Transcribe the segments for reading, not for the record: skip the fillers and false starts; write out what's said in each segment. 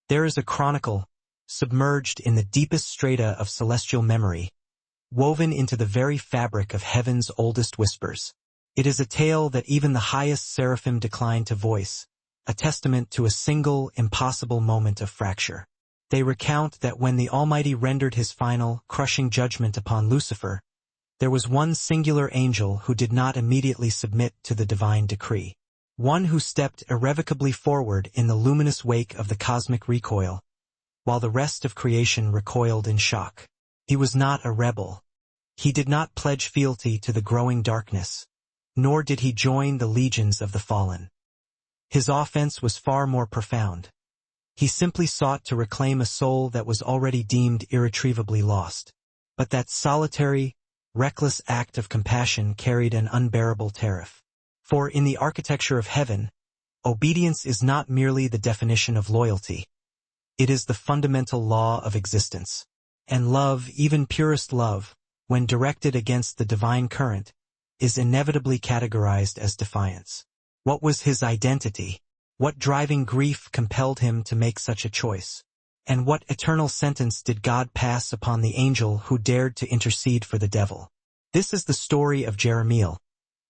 There is a chronicle, submerged in the deepest strata of celestial memory, woven into the very fabric of heaven's oldest whispers. It is a tale that even the highest seraphim decline to voice, a testament to a single, impossible moment of fracture. They recount that when the Almighty rendered his final, crushing judgment upon Lucifer, there was one singular angel who did not immediately submit to the divine decree. One who stepped irrevocably forward in the luminous wake of the cosmic recoil, while the rest of creation recoiled in shock. He was not a rebel. He did not pledge fealty to the growing darkness, nor did he join the legions of the fallen. His offense was far more profound. He simply sought to reclaim a soul that was already deemed irretrievably lost. But that solitary, reckless act of compassion carried an unbearable tariff. For in the architecture of heaven, obedience is not merely the definition of loyalty. It is the fundamental law of existence. And love, even purest love, when directed against the divine current, is inevitably categorized as defiance. What was his identity? What driving grief compelled him to make such a choice? And what eternal sentence did God pass upon the angel who dared to intercede for the devil? This is the story of Jeremiel,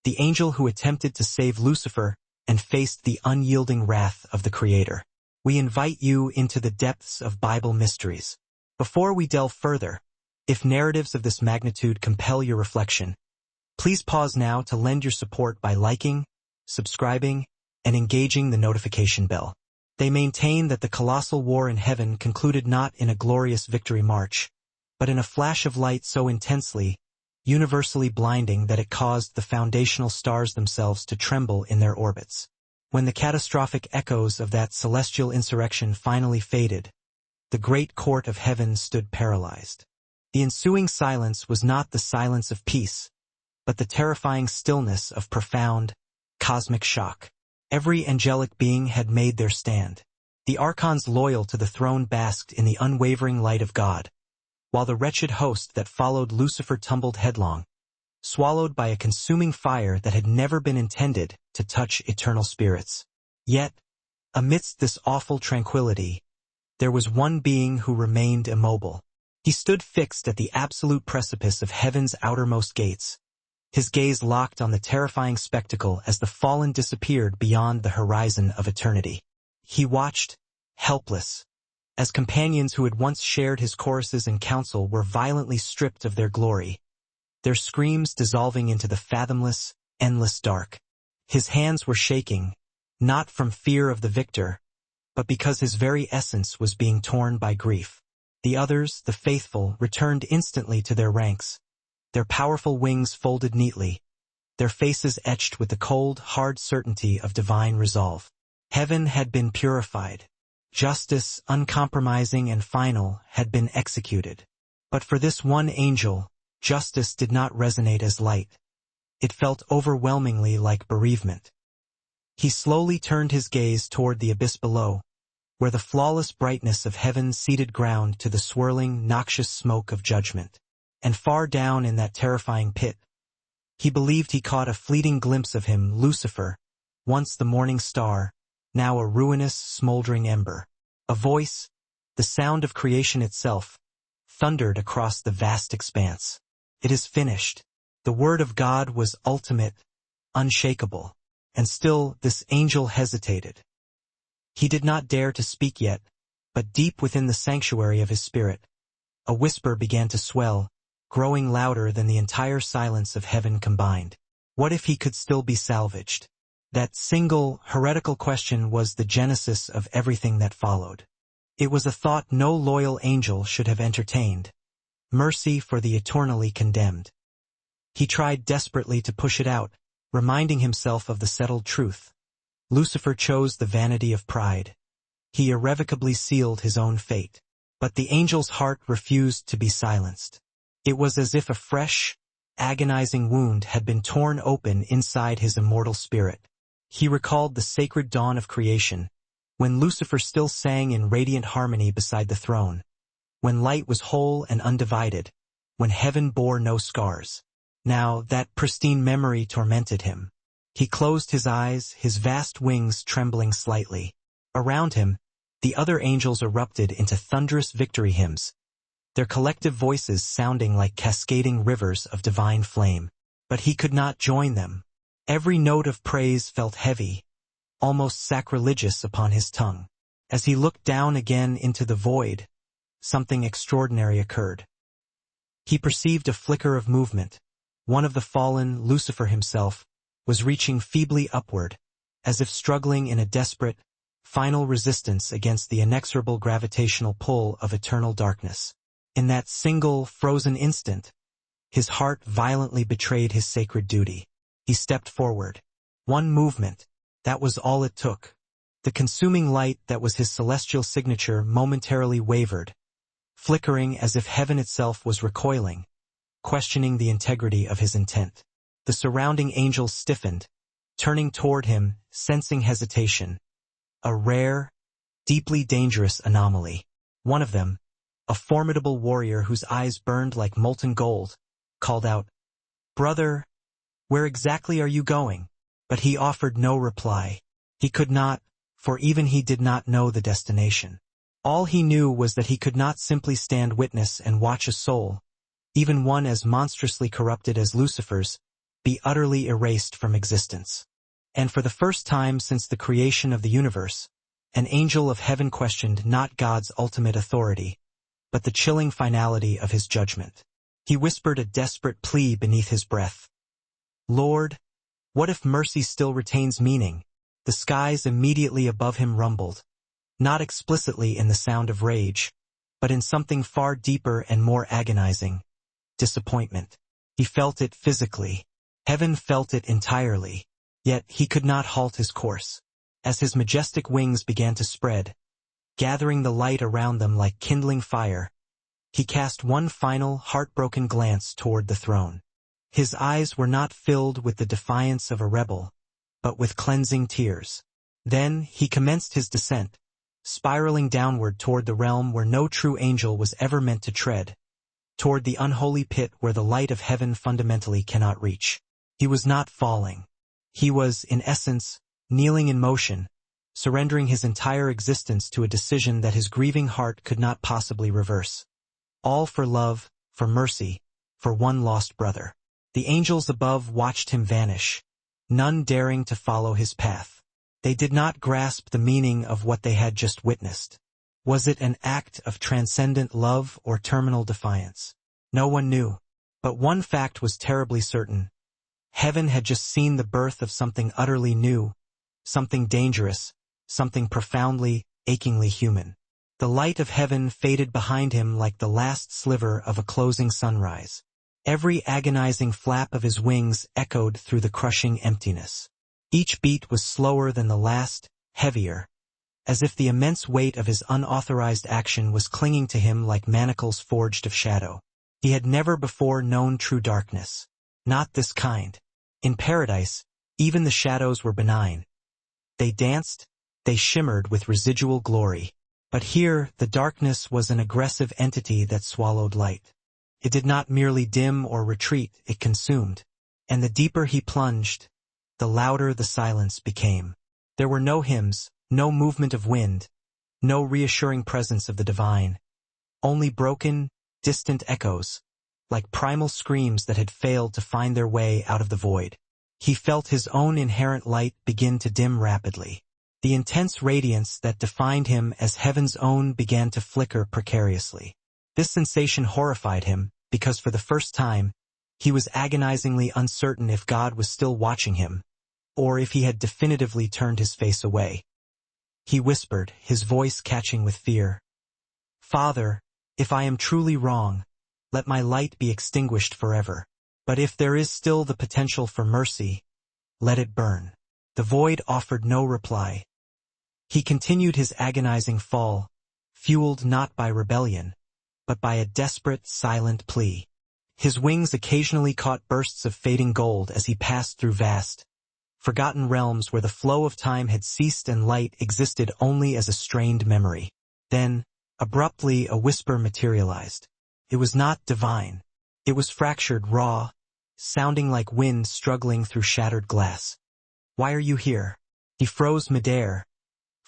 the angel who attempted to save Lucifer and faced the unyielding wrath of the Creator. We invite you into the depths of Bible mysteries. Before we delve further, if narratives of this magnitude compel your reflection, please pause now to lend your support by liking, subscribing, and engaging the notification bell. They maintain that the colossal war in heaven concluded not in a glorious victory march, but in a flash of light so intensely, universally blinding that it caused the foundational stars themselves to tremble in their orbits. When the catastrophic echoes of that celestial insurrection finally faded, the great court of heaven stood paralyzed. The ensuing silence was not the silence of peace, but the terrifying stillness of profound, cosmic shock. Every angelic being had made their stand. The archons loyal to the throne basked in the unwavering light of God, while the wretched host that followed Lucifer tumbled headlong, swallowed by a consuming fire that had never been intended to touch eternal spirits. Yet, amidst this awful tranquility, there was one being who remained immobile. He stood fixed at the absolute precipice of heaven's outermost gates, his gaze locked on the terrifying spectacle as the fallen disappeared beyond the horizon of eternity. He watched, helpless, as companions who had once shared his choruses and counsel were violently stripped of their glory, their screams dissolving into the fathomless, endless dark. His hands were shaking, not from fear of the victor, but because his very essence was being torn by grief. The others, the faithful, returned instantly to their ranks, their powerful wings folded neatly, their faces etched with the cold, hard certainty of divine resolve. Heaven had been purified. Justice, uncompromising and final, had been executed. But for this one angel, justice did not resonate as light. It felt overwhelmingly like bereavement. He slowly turned his gaze toward the abyss below, where the flawless brightness of heaven ceded ground to the swirling, noxious smoke of judgment. And far down in that terrifying pit, he believed he caught a fleeting glimpse of him, Lucifer, once the morning star, now a ruinous, smoldering ember. A voice, the sound of creation itself, thundered across the vast expanse. It is finished. The word of God was ultimate, unshakable. And still this angel hesitated. He did not dare to speak yet, but deep within the sanctuary of his spirit, a whisper began to swell, growing louder than the entire silence of heaven combined. What if he could still be salvaged? That single, heretical question was the genesis of everything that followed. It was a thought no loyal angel should have entertained. Mercy for the eternally condemned. He tried desperately to push it out, reminding himself of the settled truth. Lucifer chose the vanity of pride. He irrevocably sealed his own fate. But the angel's heart refused to be silenced. It was as if a fresh, agonizing wound had been torn open inside his immortal spirit. He recalled the sacred dawn of creation, when Lucifer still sang in radiant harmony beside the throne, when light was whole and undivided, when heaven bore no scars. Now that pristine memory tormented him. He closed his eyes, his vast wings trembling slightly. Around him, The other angels erupted into thunderous victory hymns, their collective voices sounding like cascading rivers of divine flame. But he could not join them. Every note of praise felt heavy, almost sacrilegious upon his tongue. As he looked down again into the void, something extraordinary occurred. He perceived a flicker of movement. One of the fallen, Lucifer himself, was reaching feebly upward, as if struggling in a desperate, final resistance against the inexorable gravitational pull of eternal darkness. In that single, frozen instant, his heart violently betrayed his sacred duty. He stepped forward. One movement, that was all it took. The consuming light that was his celestial signature momentarily wavered, flickering as if heaven itself was recoiling, questioning the integrity of his intent. The surrounding angels stiffened, turning toward him, sensing hesitation. A rare, deeply dangerous anomaly. One of them, a formidable warrior whose eyes burned like molten gold, called out, "Brother, where exactly are you going?" But he offered no reply. He could not, for even he did not know the destination. All he knew was that he could not simply stand witness and watch a soul, even one as monstrously corrupted as Lucifer's, be utterly erased from existence. And for the first time since the creation of the universe, an angel of heaven questioned not God's ultimate authority, but the chilling finality of his judgment. He whispered a desperate plea beneath his breath. "Lord, what if mercy still retains meaning?" The skies immediately above him rumbled, not explicitly in the sound of rage, but in something far deeper and more agonizing: disappointment. He felt it physically. Heaven felt it entirely. Yet he could not halt his course. As his majestic wings began to spread, gathering the light around them like kindling fire, he cast one final, heartbroken glance toward the throne. His eyes were not filled with the defiance of a rebel, but with cleansing tears. Then he commenced his descent, spiraling downward toward the realm where no true angel was ever meant to tread, toward the unholy pit where the light of heaven fundamentally cannot reach. He was not falling. He was, in essence, kneeling in motion, surrendering his entire existence to a decision that his grieving heart could not possibly reverse. All for love, for mercy, for one lost brother. The angels above watched him vanish, none daring to follow his path. They did not grasp the meaning of what they had just witnessed. Was it an act of transcendent love or terminal defiance? No one knew. But one fact was terribly certain. Heaven had just seen the birth of something utterly new, something dangerous, something profoundly, achingly human. The light of heaven faded behind him like the last sliver of a closing sunrise. Every agonizing flap of his wings echoed through the crushing emptiness. Each beat was slower than the last, heavier, as if the immense weight of his unauthorized action was clinging to him like manacles forged of shadow. He had never before known true darkness. Not this kind. In paradise, even the shadows were benign. They danced, they shimmered with residual glory. But here, the darkness was an aggressive entity that swallowed light. It did not merely dim or retreat, it consumed. And the deeper he plunged, the louder the silence became. There were no hymns, no movement of wind, no reassuring presence of the divine. Only broken, distant echoes, like primal screams that had failed to find their way out of the void. He felt his own inherent light begin to dim rapidly. The intense radiance that defined him as heaven's own began to flicker precariously. This sensation horrified him, because for the first time, he was agonizingly uncertain if God was still watching him, or if he had definitively turned his face away. He whispered, his voice catching with fear, "Father, if I am truly wrong, let my light be extinguished forever. But if there is still the potential for mercy, let it burn." The void offered no reply. He continued his agonizing fall, fueled not by rebellion, but by a desperate, silent plea. His wings occasionally caught bursts of fading gold as he passed through vast, forgotten realms where the flow of time had ceased and light existed only as a strained memory. Then, abruptly, a whisper materialized. It was not divine. It was fractured, raw, sounding like wind struggling through shattered glass. "Why are you here?" He froze midair,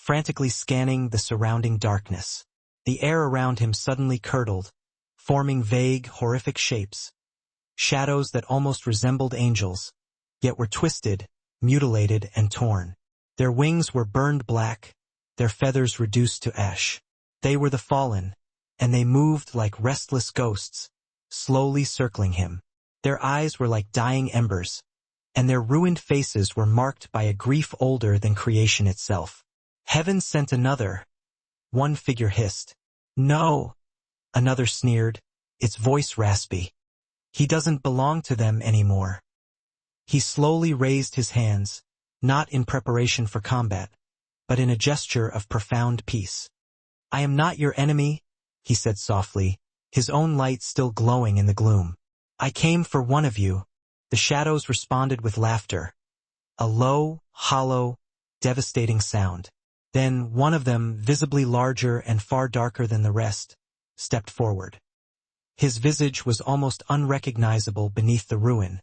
frantically scanning the surrounding darkness. The air around him suddenly curdled, forming vague, horrific shapes. Shadows that almost resembled angels, yet were twisted, mutilated, and torn. Their wings were burned black, their feathers reduced to ash. They were the fallen, and they moved like restless ghosts, slowly circling him. Their eyes were like dying embers, and their ruined faces were marked by a grief older than creation itself. Heaven sent another. One figure hissed. No. Another sneered, its voice raspy. He doesn't belong to them anymore. He slowly raised his hands, not in preparation for combat, but in a gesture of profound peace. I am not your enemy, he said softly, his own light still glowing in the gloom. I came for one of you. The shadows responded with laughter. A low, hollow, devastating sound. Then one of them, visibly larger and far darker than the rest, stepped forward. His visage was almost unrecognizable beneath the ruin,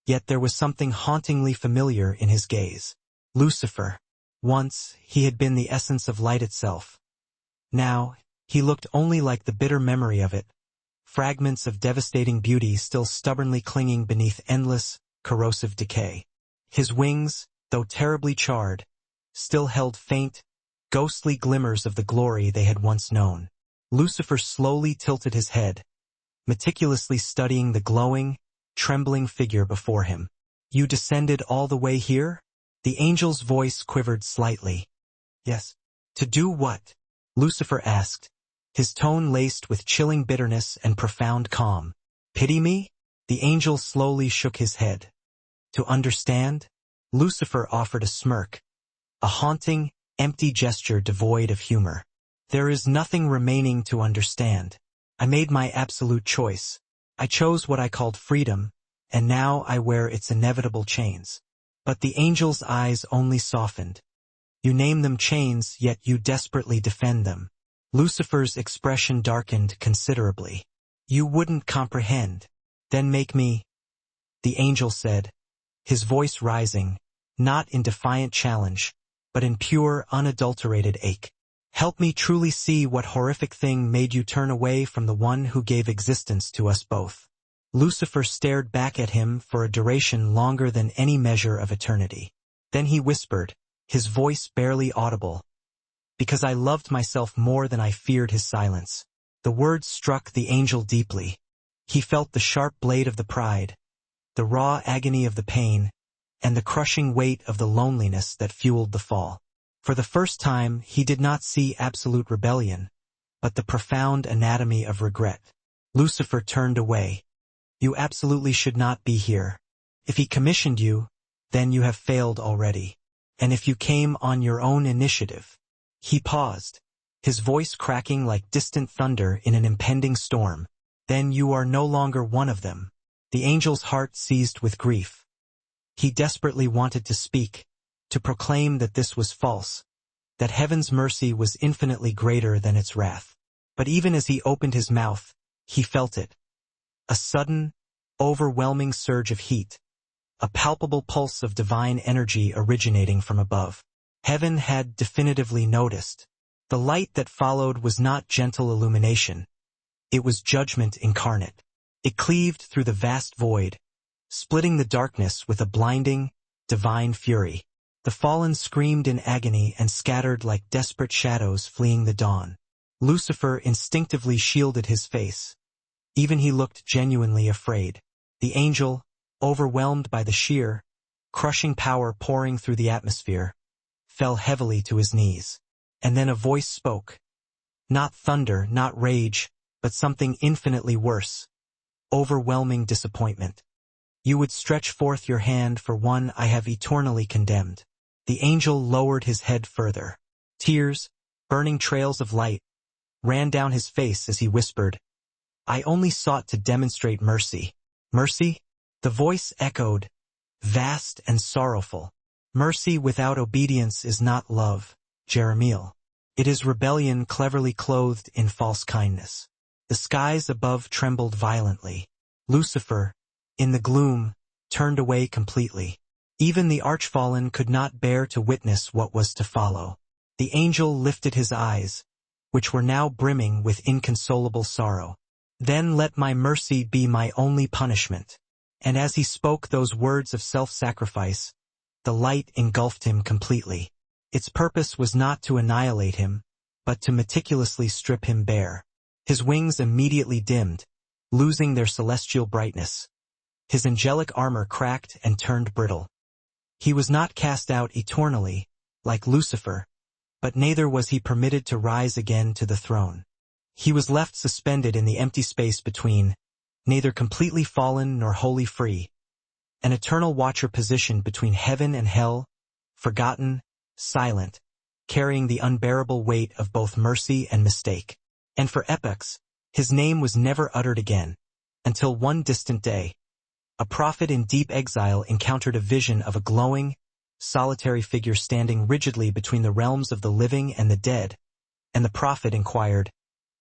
yet there was something hauntingly familiar in his gaze. Lucifer. Once, he had been the essence of light itself. Now, he looked only like the bitter memory of it, fragments of devastating beauty still stubbornly clinging beneath endless, corrosive decay. His wings, though terribly charred, still held faint, ghostly glimmers of the glory they had once known. Lucifer slowly tilted his head, meticulously studying the glowing, trembling figure before him. You descended all the way here? The angel's voice quivered slightly. Yes. To do what? Lucifer asked, his tone laced with chilling bitterness and profound calm. Pity me? The angel slowly shook his head. To understand? Lucifer offered a smirk, a haunting, empty gesture devoid of humor. There is nothing remaining to understand. I made my absolute choice. I chose what I called freedom, and now I wear its inevitable chains. But the angel's eyes only softened. You name them chains, yet you desperately defend them. Lucifer's expression darkened considerably. You wouldn't comprehend. Then make me. The angel said, his voice rising, not in defiant challenge, but in pure, unadulterated ache. Help me truly see what horrific thing made you turn away from the one who gave existence to us both. Lucifer stared back at him for a duration longer than any measure of eternity. Then he whispered, his voice barely audible. Because I loved myself more than I feared his silence. The words struck the angel deeply. He felt the sharp blade of the pride, the raw agony of the pain, and the crushing weight of the loneliness that fueled the fall. For the first time, he did not see absolute rebellion, but the profound anatomy of regret. Lucifer turned away. You absolutely should not be here. If he commissioned you, then you have failed already. And if you came on your own initiative. He paused, his voice cracking like distant thunder in an impending storm. Then you are no longer one of them. The angel's heart seized with grief. He desperately wanted to speak, to proclaim that this was false, that heaven's mercy was infinitely greater than its wrath. But even as he opened his mouth, he felt it. A sudden, overwhelming surge of heat, a palpable pulse of divine energy originating from above. Heaven had definitively noticed. The light that followed was not gentle illumination. It was judgment incarnate. It cleaved through the vast void, splitting the darkness with a blinding, divine fury. The fallen screamed in agony and scattered like desperate shadows fleeing the dawn. Lucifer instinctively shielded his face. Even he looked genuinely afraid. The angel, overwhelmed by the sheer, crushing power pouring through the atmosphere, fell heavily to his knees. And then a voice spoke. Not thunder, not rage, but something infinitely worse. Overwhelming disappointment. You would stretch forth your hand for one I have eternally condemned. The angel lowered his head further. Tears, burning trails of light, ran down his face as he whispered, I only sought to demonstrate mercy. Mercy? The voice echoed, vast and sorrowful. Mercy without obedience is not love, Jeremiel. It is rebellion cleverly clothed in false kindness. The skies above trembled violently. Lucifer, in the gloom, turned away completely. Even the archfallen could not bear to witness what was to follow. The angel lifted his eyes, which were now brimming with inconsolable sorrow. Then let my mercy be my only punishment. And as he spoke those words of self-sacrifice, the light engulfed him completely. Its purpose was not to annihilate him, but to meticulously strip him bare. His wings immediately dimmed, losing their celestial brightness. His angelic armor cracked and turned brittle. He was not cast out eternally, like Lucifer, but neither was he permitted to rise again to the throne. He was left suspended in the empty space between, neither completely fallen nor wholly free, an eternal watcher positioned between heaven and hell, forgotten, silent, carrying the unbearable weight of both mercy and mistake. And for epochs, his name was never uttered again, until one distant day, a prophet in deep exile encountered a vision of a glowing, solitary figure standing rigidly between the realms of the living and the dead, and the prophet inquired,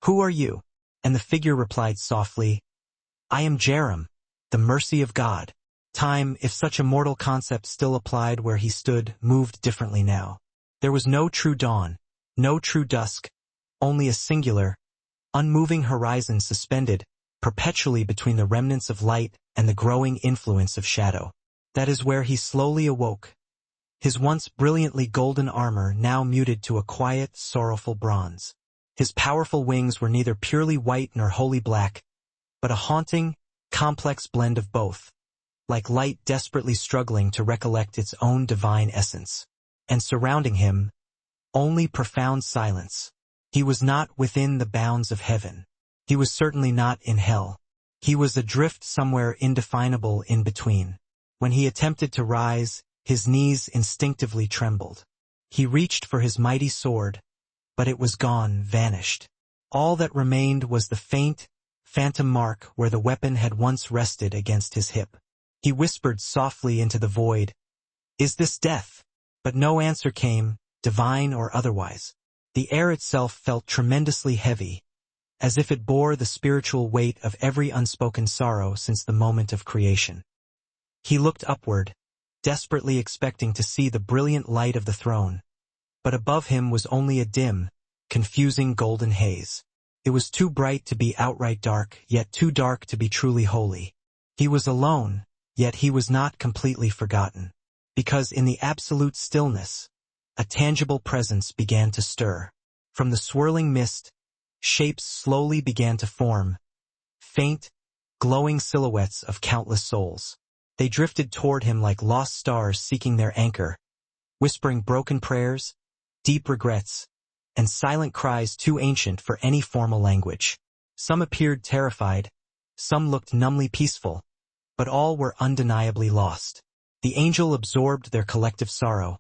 "Who are you?" And the figure replied softly, "I am Jerem, the mercy of God." Time, if such a mortal concept still applied where he stood, moved differently now. There was no true dawn, no true dusk, only a singular, unmoving horizon suspended perpetually between the remnants of light and the growing influence of shadow. That is where he slowly awoke, his once brilliantly golden armor now muted to a quiet, sorrowful bronze. His powerful wings were neither purely white nor wholly black, but a haunting, complex blend of both, like light desperately struggling to recollect its own divine essence. And surrounding him, only profound silence. He was not within the bounds of heaven. He was certainly not in hell. He was adrift somewhere indefinable in between. When he attempted to rise, his knees instinctively trembled. He reached for his mighty sword, but it was gone, vanished. All that remained was the faint, phantom mark where the weapon had once rested against his hip. He whispered softly into the void, "Is this death?" But no answer came, divine or otherwise. The air itself felt tremendously heavy, as if it bore the spiritual weight of every unspoken sorrow since the moment of creation. He looked upward, desperately expecting to see the brilliant light of the throne, but above him was only a dim, confusing golden haze. It was too bright to be outright dark, yet too dark to be truly holy. He was alone, yet he was not completely forgotten, because in the absolute stillness, a tangible presence began to stir. From the swirling mist, shapes slowly began to form, faint, glowing silhouettes of countless souls. They drifted toward him like lost stars seeking their anchor, whispering broken prayers, deep regrets, and silent cries too ancient for any formal language. Some appeared terrified, some looked numbly peaceful, but all were undeniably lost. The angel absorbed their collective sorrow,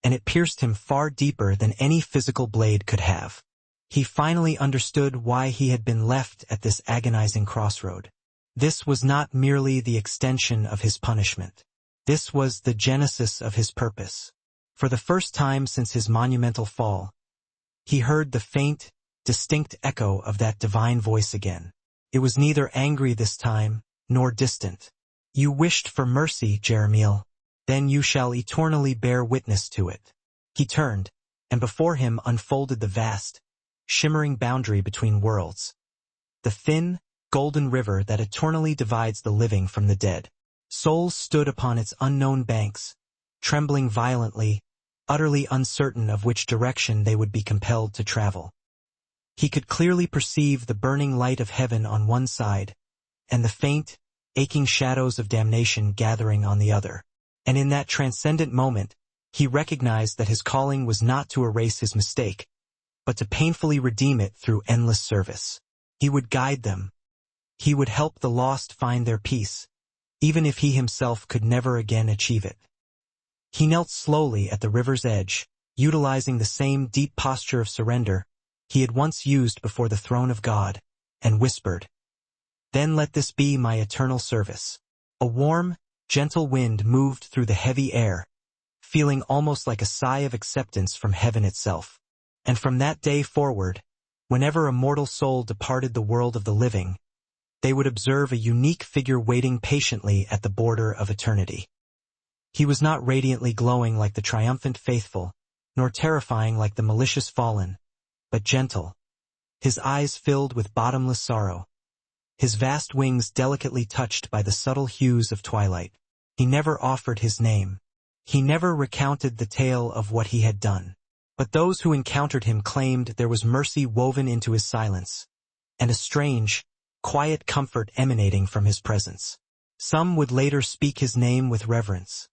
and it pierced him far deeper than any physical blade could have. He finally understood why he had been left at this agonizing crossroad. This was not merely the extension of his punishment. This was the genesis of his purpose. For the first time since his monumental fall, he heard the faint, distinct echo of that divine voice again. It was neither angry this time, nor distant. "You wished for mercy, Jeremiel. Then you shall eternally bear witness to it." He turned, and before him unfolded the vast, shimmering boundary between worlds. The thin, golden river that eternally divides the living from the dead. Souls stood upon its unknown banks, trembling violently, utterly uncertain of which direction they would be compelled to travel. He could clearly perceive the burning light of heaven on one side, and the faint, aching shadows of damnation gathering on the other. And in that transcendent moment, he recognized that his calling was not to erase his mistake, but to painfully redeem it through endless service. He would guide them. He would help the lost find their peace, even if he himself could never again achieve it. He knelt slowly at the river's edge, utilizing the same deep posture of surrender he had once used before the throne of God, and whispered, "Then let this be my eternal service." A warm, gentle wind moved through the heavy air, feeling almost like a sigh of acceptance from heaven itself. And from that day forward, whenever a mortal soul departed the world of the living, they would observe a unique figure waiting patiently at the border of eternity. He was not radiantly glowing like the triumphant faithful, nor terrifying like the malicious fallen, but gentle. His eyes filled with bottomless sorrow, his vast wings delicately touched by the subtle hues of twilight. He never offered his name. He never recounted the tale of what he had done. But those who encountered him claimed there was mercy woven into his silence, and a strange, quiet comfort emanating from his presence. Some would later speak his name with reverence.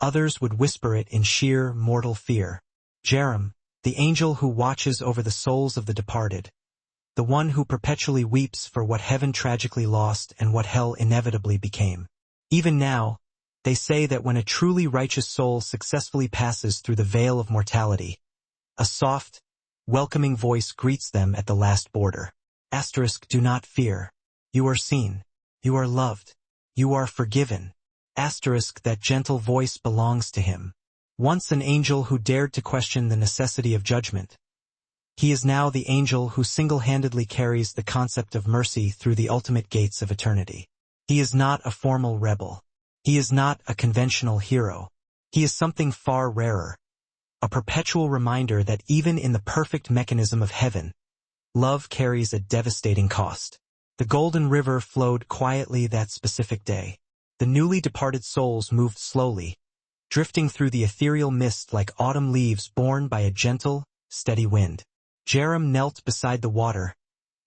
Others would whisper it in sheer mortal fear. Jerem, the angel who watches over the souls of the departed, the one who perpetually weeps for what heaven tragically lost and what hell inevitably became. Even now, they say that when a truly righteous soul successfully passes through the veil of mortality, a soft, welcoming voice greets them at the last border. Do not fear. You are seen. You are loved. You are forgiven. That gentle voice belongs to him. Once an angel who dared to question the necessity of judgment, he is now the angel who single-handedly carries the concept of mercy through the ultimate gates of eternity. He is not a formal rebel. He is not a conventional hero. He is something far rarer, a perpetual reminder that even in the perfect mechanism of heaven, love carries a devastating cost. The Golden River flowed quietly that specific day. The newly departed souls moved slowly, drifting through the ethereal mist like autumn leaves borne by a gentle, steady wind. Jerem knelt beside the water,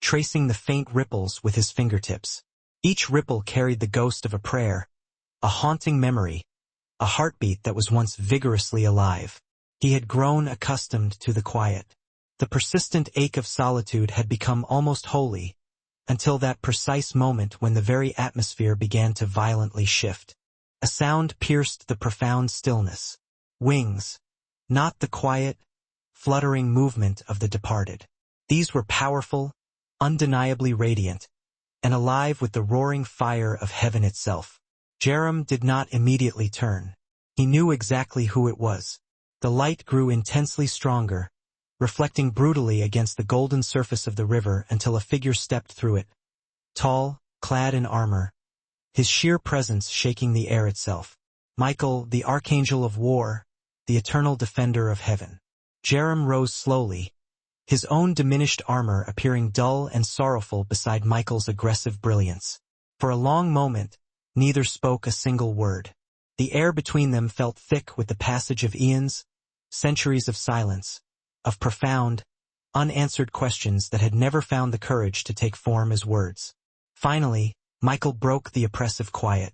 tracing the faint ripples with his fingertips. Each ripple carried the ghost of a prayer, a haunting memory, a heartbeat that was once vigorously alive. He had grown accustomed to the quiet. The persistent ache of solitude had become almost holy, until that precise moment when the very atmosphere began to violently shift. A sound pierced the profound stillness. Wings, not the quiet, fluttering movement of the departed. These were powerful, undeniably radiant, and alive with the roaring fire of heaven itself. Jerem did not immediately turn. He knew exactly who it was. The light grew intensely stronger, reflecting brutally against the golden surface of the river until a figure stepped through it. Tall, clad in armor, his sheer presence shaking the air itself. Michael, the archangel of war, the eternal defender of heaven. Jerem rose slowly, his own diminished armor appearing dull and sorrowful beside Michael's aggressive brilliance. For a long moment, neither spoke a single word. The air between them felt thick with the passage of eons, centuries of silence, of profound, unanswered questions that had never found the courage to take form as words. Finally, Michael broke the oppressive quiet.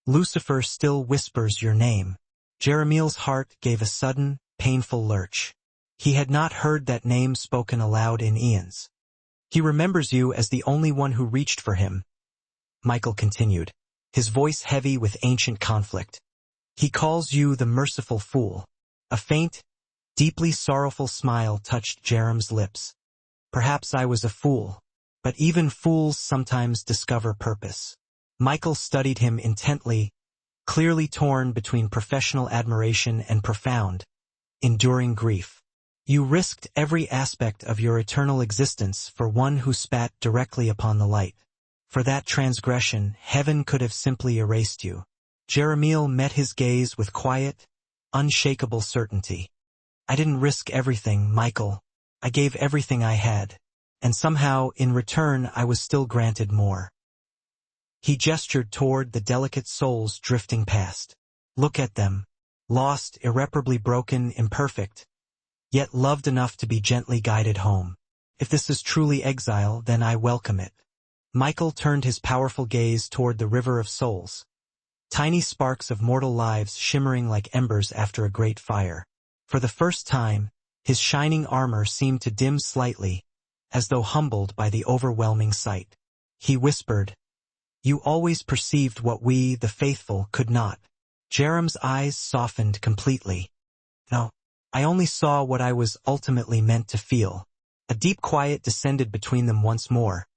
Lucifer still whispers your name. Jeremiel's heart gave a sudden, painful lurch. He had not heard that name spoken aloud in eons. He remembers you as the only one who reached for him, Michael continued, his voice heavy with ancient conflict. He calls you the merciful fool. A faint, deeply sorrowful smile touched Jerem's lips. Perhaps I was a fool, but even fools sometimes discover purpose. Michael studied him intently, clearly torn between professional admiration and profound, enduring grief. You risked every aspect of your eternal existence for one who spat directly upon the light. For that transgression, heaven could have simply erased you. Jeremiel met his gaze with quiet, unshakable certainty. I didn't risk everything, Michael. I gave everything I had. And somehow, in return, I was still granted more. He gestured toward the delicate souls drifting past. Look at them. Lost, irreparably broken, imperfect, yet loved enough to be gently guided home. If this is truly exile, then I welcome it. Michael turned his powerful gaze toward the river of souls. Tiny sparks of mortal lives shimmering like embers after a great fire. For the first time, his shining armor seemed to dim slightly, as though humbled by the overwhelming sight. He whispered, "You always perceived what we, the faithful, could not." Jerem's eyes softened completely. No, I only saw what I was ultimately meant to feel. A deep quiet descended between them once more,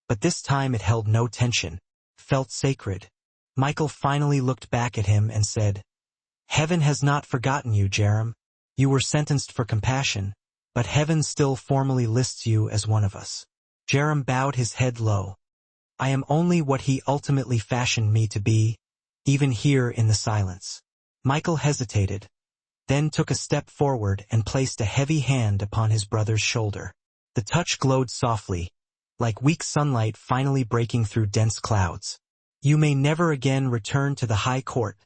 but this time it held no tension, felt sacred. Michael finally looked back at him and said, "Heaven has not forgotten you, Jerem. You were sentenced for compassion, but heaven still formally lists you as one of us." Jerem bowed his head low. "I am only what he ultimately fashioned me to be, even here in the silence." Michael hesitated, then took a step forward and placed a heavy hand upon his brother's shoulder. The touch glowed softly, like weak sunlight finally breaking through dense clouds. You may never again return to the high court,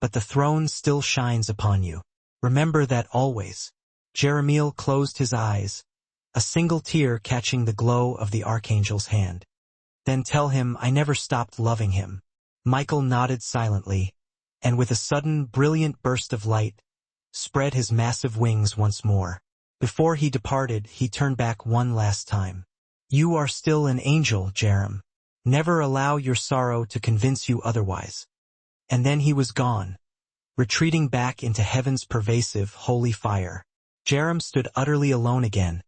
but the throne still shines upon you. Remember that always. Jeremiel closed his eyes, a single tear catching the glow of the archangel's hand. Then tell him I never stopped loving him. Michael nodded silently, and with a sudden brilliant burst of light, spread his massive wings once more. Before he departed, he turned back one last time. You are still an angel, Jerem. Never allow your sorrow to convince you otherwise. And then he was gone, retreating back into heaven's pervasive, holy fire. Jerem stood utterly alone again,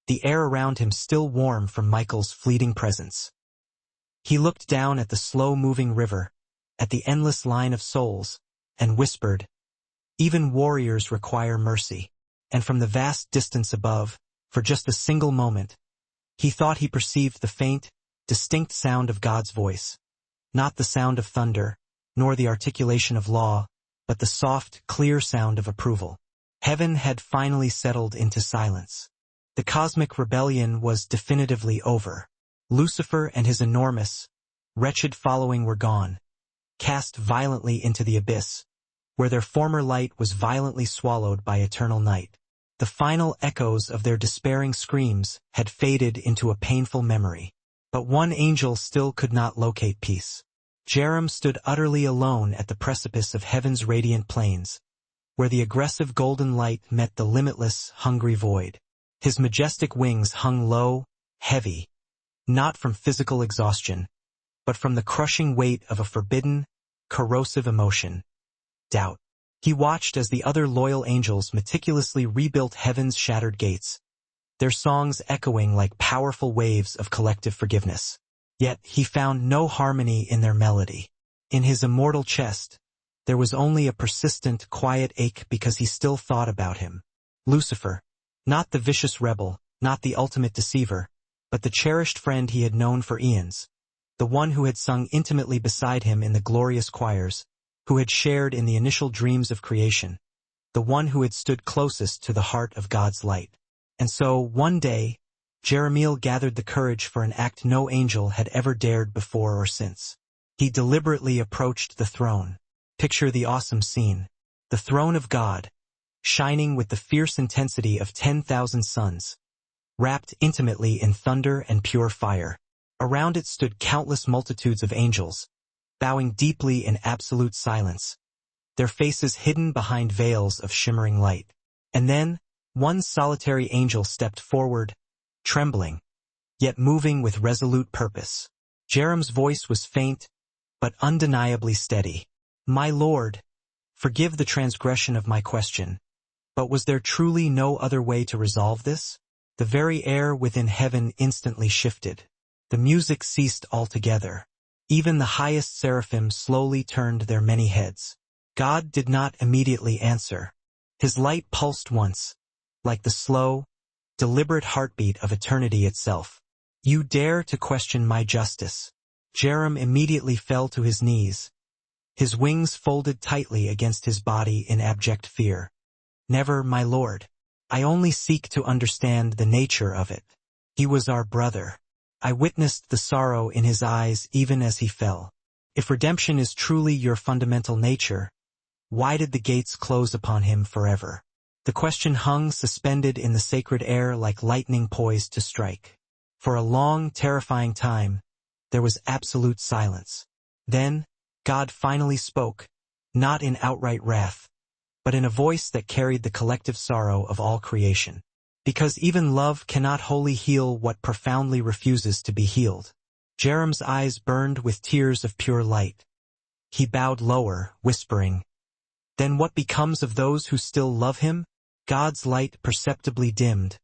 the air around him still warm from Michael's fleeting presence. He looked down at the slow-moving river, at the endless line of souls, and whispered, "Even warriors require mercy." And from the vast distance above, for just a single moment, he thought he perceived the faint, distinct sound of God's voice. Not the sound of thunder, nor the articulation of law, but the soft, clear sound of approval. Heaven had finally settled into silence. The cosmic rebellion was definitively over. Lucifer and his enormous, wretched following were gone, cast violently into the abyss, where their former light was violently swallowed by eternal night. The final echoes of their despairing screams had faded into a painful memory. But one angel still could not locate peace. Jerem stood utterly alone at the precipice of heaven's radiant plains, where the aggressive golden light met the limitless, hungry void. His majestic wings hung low, heavy, not from physical exhaustion, but from the crushing weight of a forbidden, corrosive emotion, doubt. He watched as the other loyal angels meticulously rebuilt heaven's shattered gates, their songs echoing like powerful waves of collective forgiveness. Yet he found no harmony in their melody. In his immortal chest, there was only a persistent, quiet ache because he still thought about him. Lucifer, not the vicious rebel, not the ultimate deceiver, but the cherished friend he had known for eons, the one who had sung intimately beside him in the glorious choirs, who had shared in the initial dreams of creation, the one who had stood closest to the heart of God's light. And so, one day, Jeremiel gathered the courage for an act no angel had ever dared before or since. He deliberately approached the throne. Picture the awesome scene. The throne of God, shining with the fierce intensity of 10,000 suns, wrapped intimately in thunder and pure fire. Around it stood countless multitudes of angels, bowing deeply in absolute silence, their faces hidden behind veils of shimmering light. And then, one solitary angel stepped forward, trembling, yet moving with resolute purpose. Jerem's voice was faint, but undeniably steady. "My Lord, forgive the transgression of my question, but was there truly no other way to resolve this?" The very air within heaven instantly shifted. The music ceased altogether. Even the highest seraphim slowly turned their many heads. God did not immediately answer. His light pulsed once, like the slow, deliberate heartbeat of eternity itself. "You dare to question my justice?" Jerem immediately fell to his knees, his wings folded tightly against his body in abject fear. "Never, my lord. I only seek to understand the nature of it. He was our brother. I witnessed the sorrow in his eyes even as he fell. If redemption is truly your fundamental nature, why did the gates close upon him forever?" The question hung suspended in the sacred air like lightning poised to strike. For a long, terrifying time, there was absolute silence. Then, God finally spoke, not in outright wrath, but in a voice that carried the collective sorrow of all creation. Because even love cannot wholly heal what profoundly refuses to be healed. Jerem's eyes burned with tears of pure light. He bowed lower, whispering, "Then what becomes of those who still love him?" God's light perceptibly dimmed,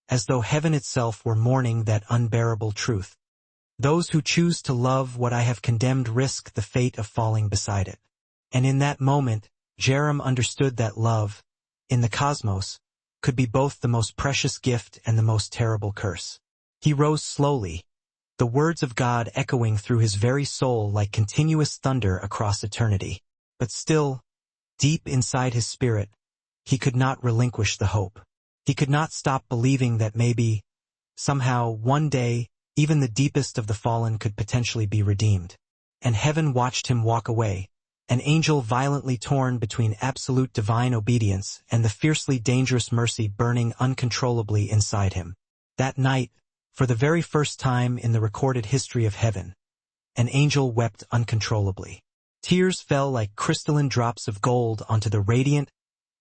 as though heaven itself were mourning that unbearable truth. "Those who choose to love what I have condemned risk the fate of falling beside it." And in that moment, Jerem understood that love, in the cosmos, could be both the most precious gift and the most terrible curse. He rose slowly, the words of God echoing through his very soul like continuous thunder across eternity. But still, deep inside his spirit, he could not relinquish the hope. He could not stop believing that maybe, somehow, one day, even the deepest of the fallen could potentially be redeemed. And heaven watched him walk away, an angel violently torn between absolute divine obedience and the fiercely dangerous mercy burning uncontrollably inside him. That night, for the very first time in the recorded history of heaven, an angel wept uncontrollably. Tears fell like crystalline drops of gold onto the radiant,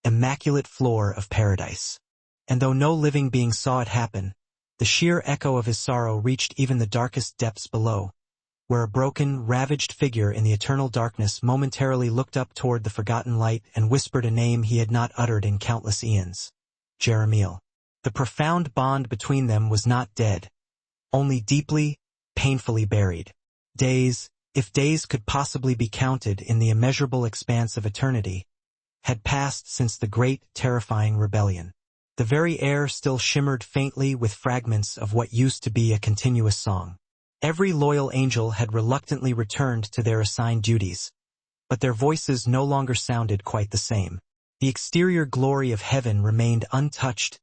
immaculate floor of paradise. And though no living being saw it happen, the sheer echo of his sorrow reached even the darkest depths below, where a broken, ravaged figure in the eternal darkness momentarily looked up toward the forgotten light and whispered a name he had not uttered in countless eons. Jeremiel. The profound bond between them was not dead, only deeply, painfully buried. Days, if days could possibly be counted in the immeasurable expanse of eternity, had passed since the great, terrifying rebellion. The very air still shimmered faintly with fragments of what used to be a continuous song. Every loyal angel had reluctantly returned to their assigned duties, but their voices no longer sounded quite the same. The exterior glory of heaven remained untouched,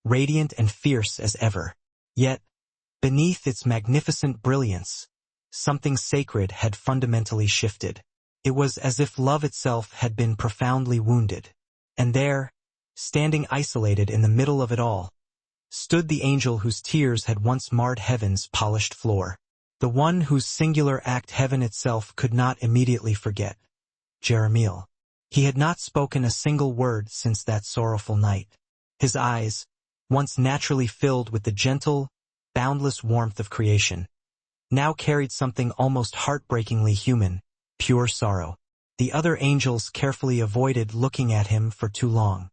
radiant and fierce as ever. Yet, beneath its magnificent brilliance, something sacred had fundamentally shifted. It was as if love itself had been profoundly wounded. And there, standing isolated in the middle of it all, stood the angel whose tears had once marred heaven's polished floor. The one whose singular act heaven itself could not immediately forget. Jeremiel. He had not spoken a single word since that sorrowful night. His eyes, once naturally filled with the gentle, boundless warmth of creation, now carried something almost heartbreakingly human, pure sorrow. The other angels carefully avoided looking at him for too long.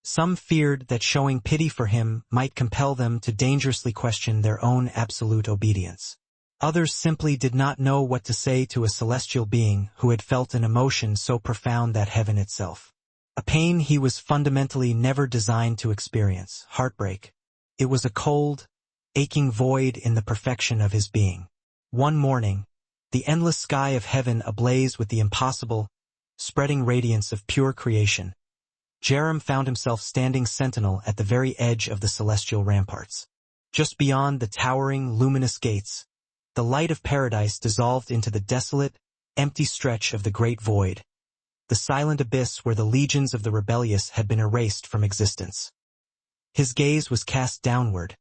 Some feared that showing pity for him might compel them to dangerously question their own absolute obedience. Others simply did not know what to say to a celestial being who had felt an emotion so profound that heaven itself. A pain he was fundamentally never designed to experience, heartbreak. It was a cold, aching void in the perfection of his being. One morning, the endless sky of heaven ablaze with the impossible, spreading radiance of pure creation, Jerem found himself standing sentinel at the very edge of the celestial ramparts. Just beyond the towering, luminous gates, the light of paradise dissolved into the desolate, empty stretch of the great void, the silent abyss where the legions of the rebellious had been erased from existence. His gaze was cast downward,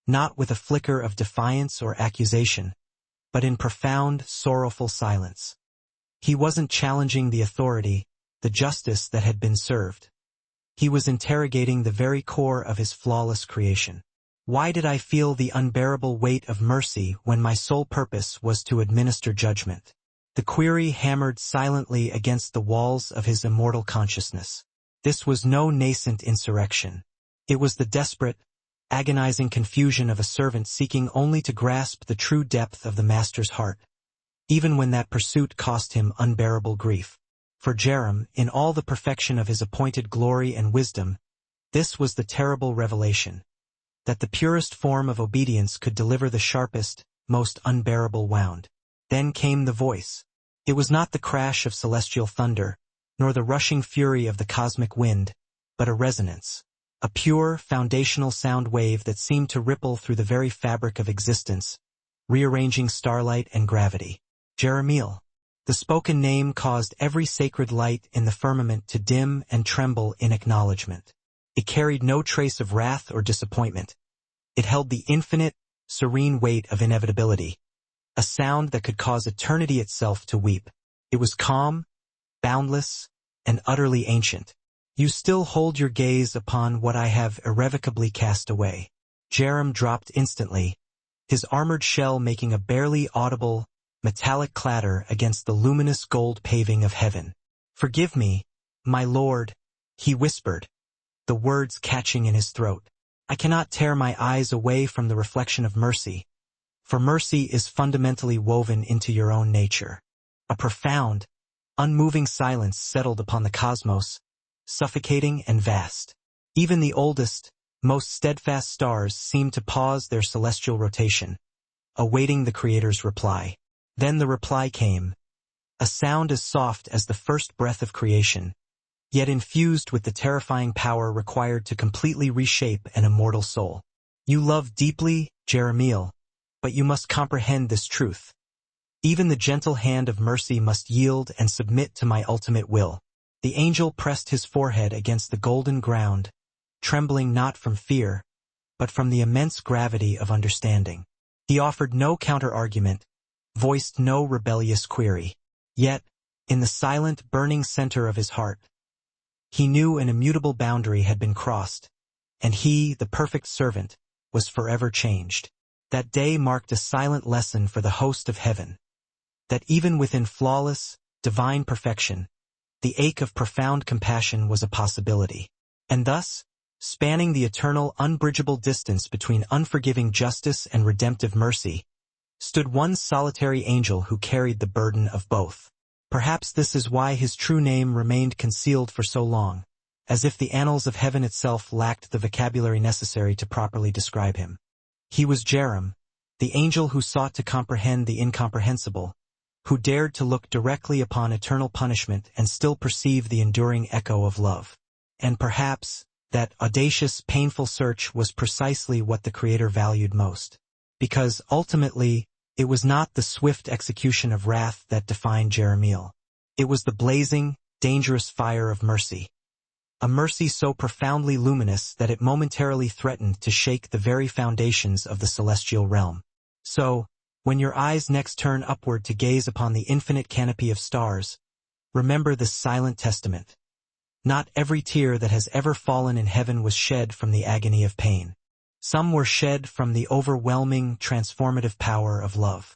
not with a flicker of defiance or accusation, but in profound, sorrowful silence. He wasn't challenging the authority, the justice that had been served. He was interrogating the very core of his flawless creation. Why did I feel the unbearable weight of mercy when my sole purpose was to administer judgment? The query hammered silently against the walls of his immortal consciousness. This was no nascent insurrection. It was the desperate, agonizing confusion of a servant seeking only to grasp the true depth of the master's heart, even when that pursuit cost him unbearable grief. For Jerem, in all the perfection of his appointed glory and wisdom, this was the terrible revelation, that the purest form of obedience could deliver the sharpest, most unbearable wound. Then came the voice. It was not the crash of celestial thunder, nor the rushing fury of the cosmic wind, but a resonance, a pure, foundational sound wave that seemed to ripple through the very fabric of existence, rearranging starlight and gravity. Jeremiel. The spoken name caused every sacred light in the firmament to dim and tremble in acknowledgement. It carried no trace of wrath or disappointment. It held the infinite, serene weight of inevitability, a sound that could cause eternity itself to weep. It was calm, boundless, and utterly ancient. You still hold your gaze upon what I have irrevocably cast away. Jerem dropped instantly, his armored shell making a barely audible, metallic clatter against the luminous gold paving of heaven. Forgive me, my lord, he whispered, the words catching in his throat. I cannot tear my eyes away from the reflection of mercy, for mercy is fundamentally woven into your own nature. A profound, unmoving silence settled upon the cosmos, suffocating and vast. Even the oldest, most steadfast stars seemed to pause their celestial rotation, awaiting the Creator's reply. Then the reply came, a sound as soft as the first breath of creation, yet infused with the terrifying power required to completely reshape an immortal soul. You love deeply, Jeremiel, but you must comprehend this truth. Even the gentle hand of mercy must yield and submit to my ultimate will. The angel pressed his forehead against the golden ground, trembling not from fear, but from the immense gravity of understanding. He offered no counter-argument, voiced no rebellious query. Yet, in the silent, burning center of his heart, he knew an immutable boundary had been crossed, and he, the perfect servant, was forever changed. That day marked a silent lesson for the host of heaven, that even within flawless, divine perfection, the ache of profound compassion was a possibility. And thus, spanning the eternal, unbridgeable distance between unforgiving justice and redemptive mercy, stood one solitary angel who carried the burden of both. Perhaps this is why his true name remained concealed for so long, as if the annals of heaven itself lacked the vocabulary necessary to properly describe him. He was Jerem, the angel who sought to comprehend the incomprehensible, who dared to look directly upon eternal punishment and still perceive the enduring echo of love. And perhaps, that audacious, painful search was precisely what the Creator valued most. Because, ultimately, it was not the swift execution of wrath that defined Jeremiel. It was the blazing, dangerous fire of mercy. A mercy so profoundly luminous that it momentarily threatened to shake the very foundations of the celestial realm. So, when your eyes next turn upward to gaze upon the infinite canopy of stars, remember this silent testament. Not every tear that has ever fallen in heaven was shed from the agony of pain. Some were shed from the overwhelming, transformative power of love.